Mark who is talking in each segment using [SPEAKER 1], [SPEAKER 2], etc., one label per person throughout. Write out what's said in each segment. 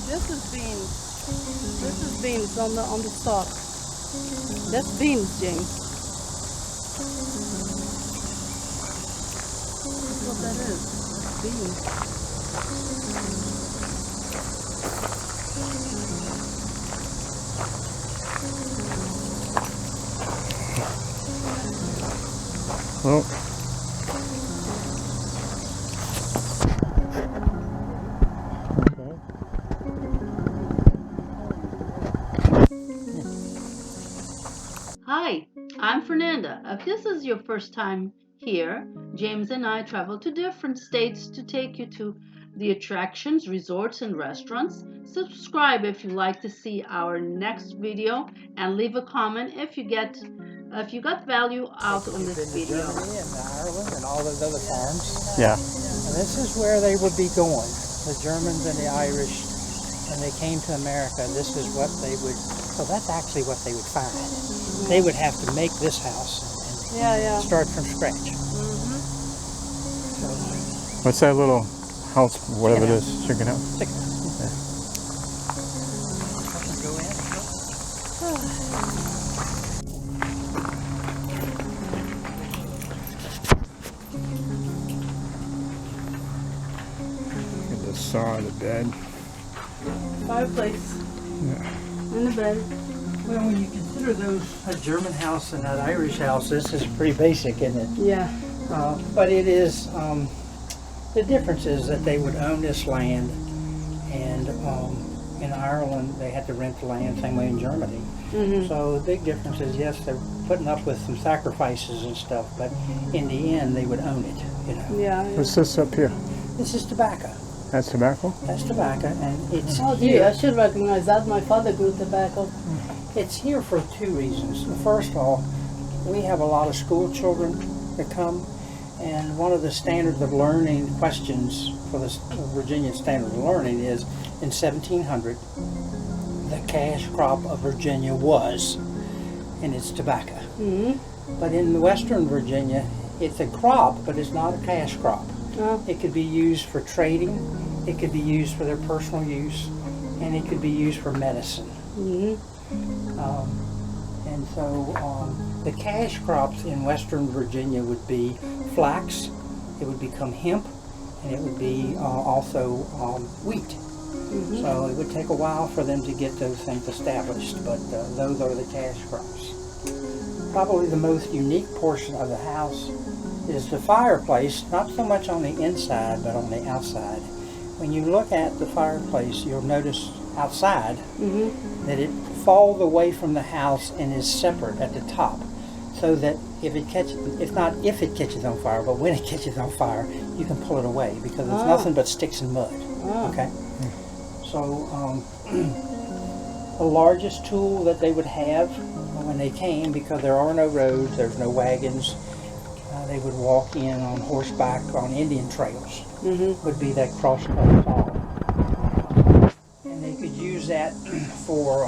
[SPEAKER 1] This is beans. This is beans on the stalk. That's beans, James. That's what that is. Beans.
[SPEAKER 2] Oh.
[SPEAKER 1] Hi, I'm Fernanda. If this is your first time here, James and I travel to different states to take you to the attractions, resorts, and restaurants. Subscribe if you like to see our next video, and leave a comment if you got value out on this video.
[SPEAKER 3] Germany and Ireland and all those other farms.
[SPEAKER 2] Yeah.
[SPEAKER 3] And this is where they would be going. The Germans and the Irish, when they came to America, this is what they would. So that's actually what they would find. They would have to make this house and start from scratch. So,
[SPEAKER 2] What's that little house, whatever it is, chicken house?
[SPEAKER 3] Chicken house.
[SPEAKER 2] Yeah.
[SPEAKER 3] I can go in.
[SPEAKER 2] Get the saw, the bed.
[SPEAKER 1] Fireplace.
[SPEAKER 2] Yeah.
[SPEAKER 1] And the bed.
[SPEAKER 3] Well, when you consider those a German house and that Irish house, this is pretty basic, isn't it?
[SPEAKER 1] Yeah.
[SPEAKER 3] But it is, the difference is that they would own this land, and in Ireland they had to rent the land, same way in Germany. So the big difference is, yes, they're putting up with some sacrifices and stuff, but in the end they would own it, you know.
[SPEAKER 1] Yeah.
[SPEAKER 2] What's this up here?
[SPEAKER 3] This is tobacco.
[SPEAKER 2] That's tobacco?
[SPEAKER 3] That's tobacco, and it's
[SPEAKER 1] Oh, gee, I should recognize that. My father grew tobacco.
[SPEAKER 3] It's here for two reasons. First of all, we have a lot of school children that come, and one of the standards of learning questions for the Virginia Standard of Learning is, in 1700, the cash crop of Virginia was, and it's tobacco. But in Western Virginia, it's a crop, but it's not a cash crop. It could be used for trading, it could be used for their personal use, and it could be used for medicine. And so the cash crops in Western Virginia would be flax, it would become hemp, and it would be also wheat. So it would take a while for them to get those things established, but those are the cash crops. Probably the most unique portion of the house is the fireplace, not so much on the inside, but on the outside. When you look at the fireplace, you'll notice outside that it falls away from the house and is separate at the top, so that if it catches, it's not if it catches on fire, but when it catches on fire, you can pull it away, because it's nothing but sticks and mud. Okay? So the largest tool that they would have when they came, because there are no roads, there's no wagons, they would walk in on horseback on Indian trails, would be that crosscut saw. And they could use that for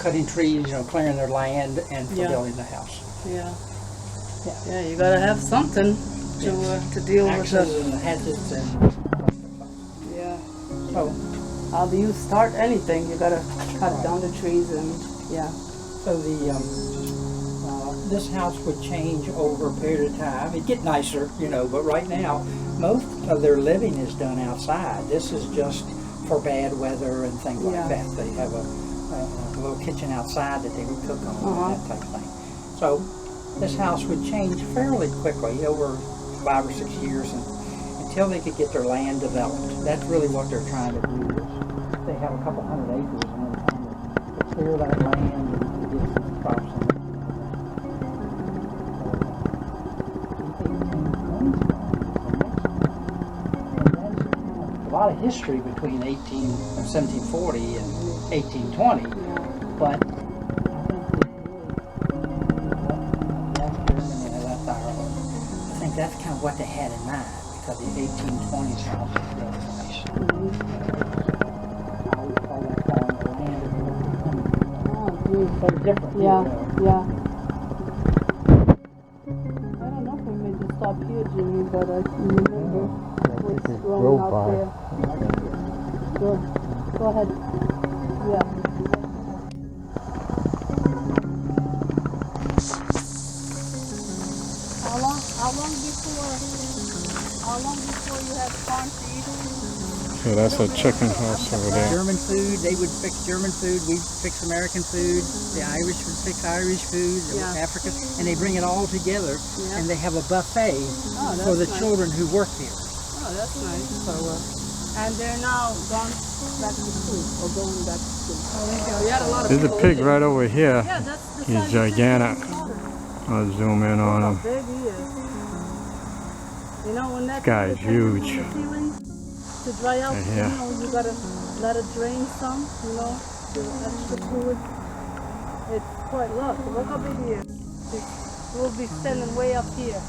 [SPEAKER 3] cutting trees, clearing their land, and for building the house.
[SPEAKER 1] Yeah, you gotta have something to deal with
[SPEAKER 3] Axes and hatchets and so
[SPEAKER 1] how do you start anything? You gotta cut down the trees and
[SPEAKER 3] So the this house would change over a period of time. It'd get nicer, but right now most of their living is done outside. This is just for bad weather and things like that. They have a little kitchen outside that they would cook on and that type of thing. So this house would change fairly quickly over 5 or 6 years until they could get their land developed. That's really what they're trying to do. They have a couple hundred acres and they're trying to clear that land and to get some crops in it. A lot of history between 1740 and 1820, but that's Ireland. I think that's kind of what they had in mind, because the 1820s house was really nice. I would call that kind of the land of the so different.
[SPEAKER 1] I don't know if we made to stop here, Jimmy, but I remember what's growing out there. Good. Go ahead. Yeah. How long before you have corn to eat?
[SPEAKER 2] So that's a chicken house over there.
[SPEAKER 3] German food, they would fix German food, we'd fix American food, the Irish would fix Irish food, Africa, and they bring it all together, and they have a buffet for the children who work here.
[SPEAKER 1] Oh, that's nice. So, and they're now gone back to school, or going back to school. Oh, we had a lot of
[SPEAKER 2] There's a pig right over here.
[SPEAKER 1] Yeah, that's the
[SPEAKER 2] He's gigantic. I'll zoom in on him.
[SPEAKER 1] Big he is. You know, when that
[SPEAKER 2] Guy is huge.
[SPEAKER 1] To dry out,
[SPEAKER 2] Right here.
[SPEAKER 1] you know, you gotta let it drain some, you know, the extra fluid. It's quite, look how big he is. We'll be standing way up here.